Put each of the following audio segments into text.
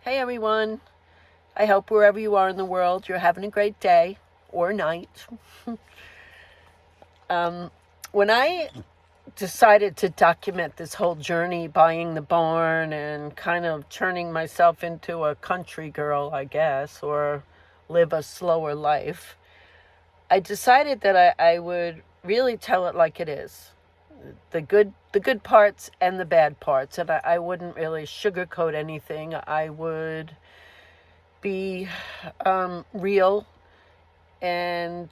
Hey everyone, I hope wherever you are in the world you're having a great day or night. When I decided to document this whole journey, buying the barn and kind of turning myself into a country girl, I guess, or live a slower life, I decided that I would really tell it like it is. The good parts and the bad parts, and I wouldn't really sugarcoat anything. I would be real and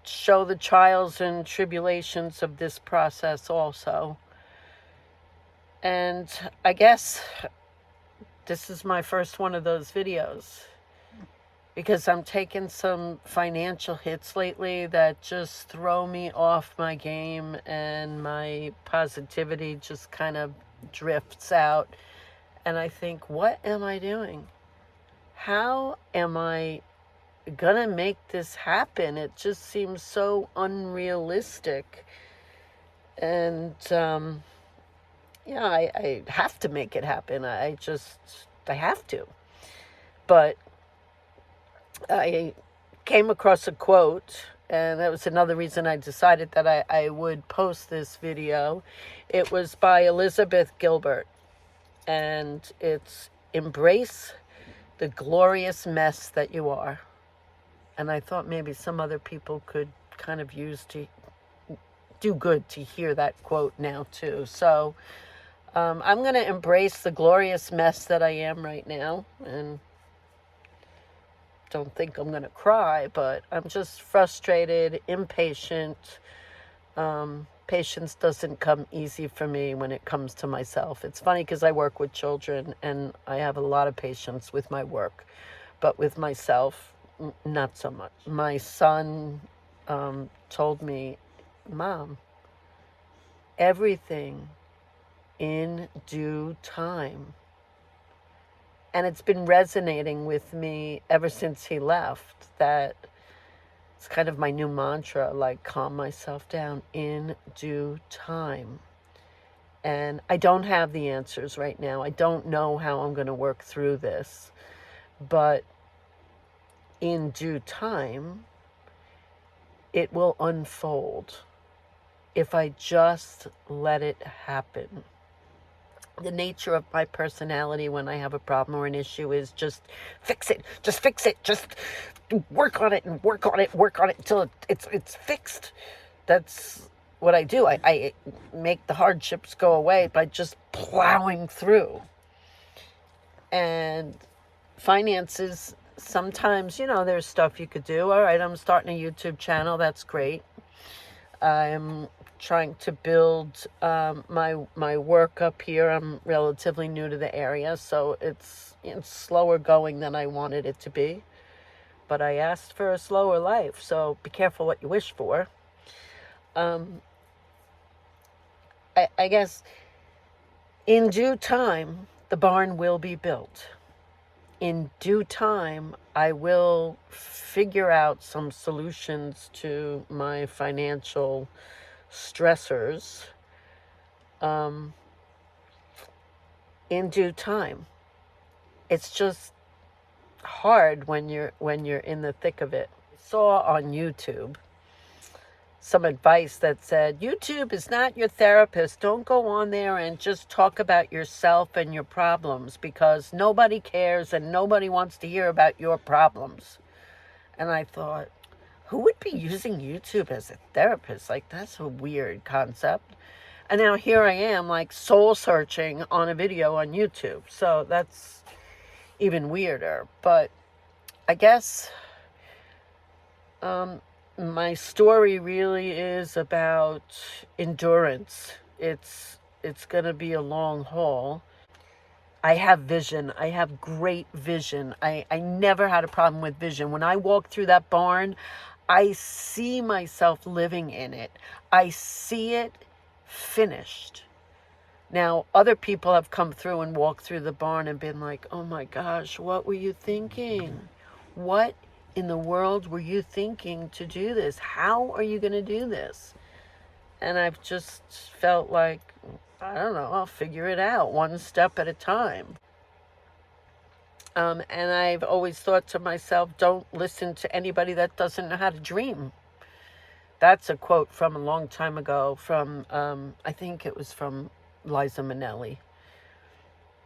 show the trials and tribulations of this process also. And I guess this is my first one of those videos because I'm taking some financial hits lately that just throw me off my game, and my positivity just kind of drifts out. And I think, what am I doing? How am I gonna make this happen? It just seems so unrealistic. And yeah, I have to make it happen. I have to. But I came across a quote, and that was another reason I decided that I would post this video. It was by Elizabeth Gilbert, and it's "Embrace the glorious mess that you are." And I thought maybe some other people could kind of use to do good to hear that quote now too. So I'm going to embrace the glorious mess that I am right now, and don't think I'm going to cry, but I'm just frustrated, impatient. Patience doesn't come easy for me when it comes to myself. It's funny because I work with children and I have a lot of patience with my work, but with myself, not so much. My son told me, "Mom, everything in due time." And it's been resonating with me ever since he left. That it's kind of my new mantra, like, calm myself down in due time. And I don't have the answers right now. I don't know how I'm going to work through this. But in due time, it will unfold if I just let it happen. The nature of my personality when I have a problem or an issue is just fix it, just work on it and work on it until it's fixed. That's what I do. I make the hardships go away by just plowing through. And finances, sometimes, there's stuff you could do. All right, I'm starting a YouTube channel. That's great. I'm trying to build my work up here. I'm relatively new to the area, so it's slower going than I wanted it to be. But I asked for a slower life, so be careful what you wish for. I guess in due time, the barn will be built. In due time, I will figure out some solutions to my financial stressors in due time. It's just hard when you're in the thick of it. I saw on YouTube some advice that said, YouTube is not your therapist. Don't go on there and just talk about yourself and your problems, because nobody cares and nobody wants to hear about your problems. And I thought, who would be using YouTube as a therapist? Like, that's a weird concept. And now here I am, like, soul searching on a video on YouTube. So that's even weirder. But I guess my story really is about endurance. It's going to be a long haul. I have vision. I have great vision. I never had a problem with vision. When I walk through that barn, I see myself living in it. I see it finished. Now, other people have come through and walked through the barn and been like, "Oh my gosh, what were you thinking? What in the world were you thinking to do this? How are you going to do this?" And I've just felt like, I don't know, I'll figure it out one step at a time. And I've always thought to myself, don't listen to anybody that doesn't know how to dream. That's a quote from a long time ago from, I think it was from Liza Minnelli,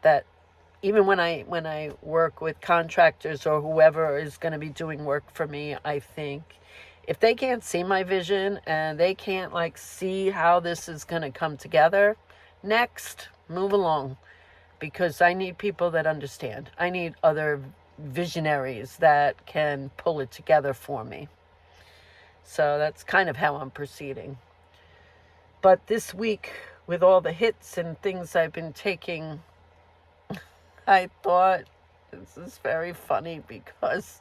that even when I work with contractors or whoever is going to be doing work for me, I think if they can't see my vision and they can't like see how this is going to come together, next, move along, because I need people that understand. I need other visionaries that can pull it together for me. So that's kind of how I'm proceeding. But this week, with all the hits and things I've been taking, I thought this is very funny because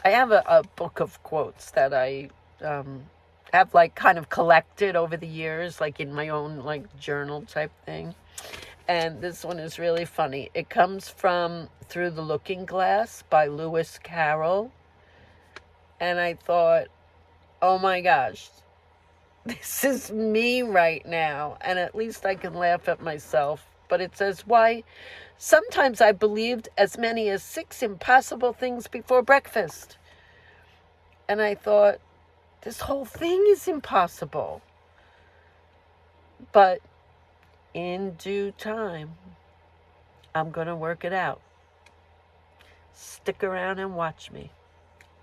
I have a book of quotes that I have like kind of collected over the years, like in my own like journal type thing. And this one is really funny. It comes from Through the Looking Glass by Lewis Carroll. And I thought, oh my gosh, this is me right now. And at least I can laugh at myself. But it says, why? Sometimes I believed as many as 6 impossible things before breakfast. And I thought, this whole thing is impossible. But in due time, I'm going to work it out. Stick around and watch me.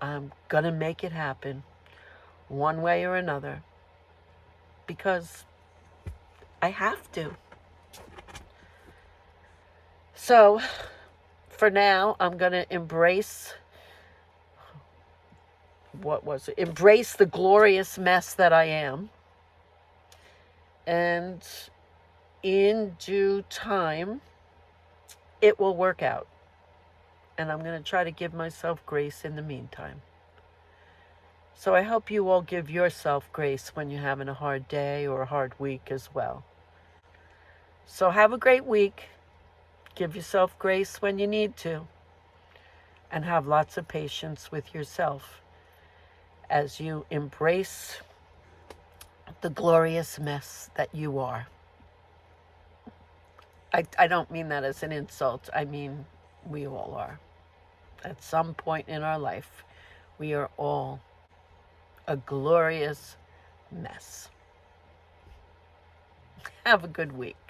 I'm going to make it happen one way or another because I have to. So for now, I'm going to embrace, embrace the glorious mess that I am. And in due time, it will work out. And I'm going to try to give myself grace in the meantime. So I hope you all give yourself grace when you're having a hard day or a hard week as well. So have a great week. Give yourself grace when you need to. And have lots of patience with yourself as you embrace the glorious mess that you are. I don't mean that as an insult. I mean, we all are. At some point in our life, we are all a glorious mess. Have a good week.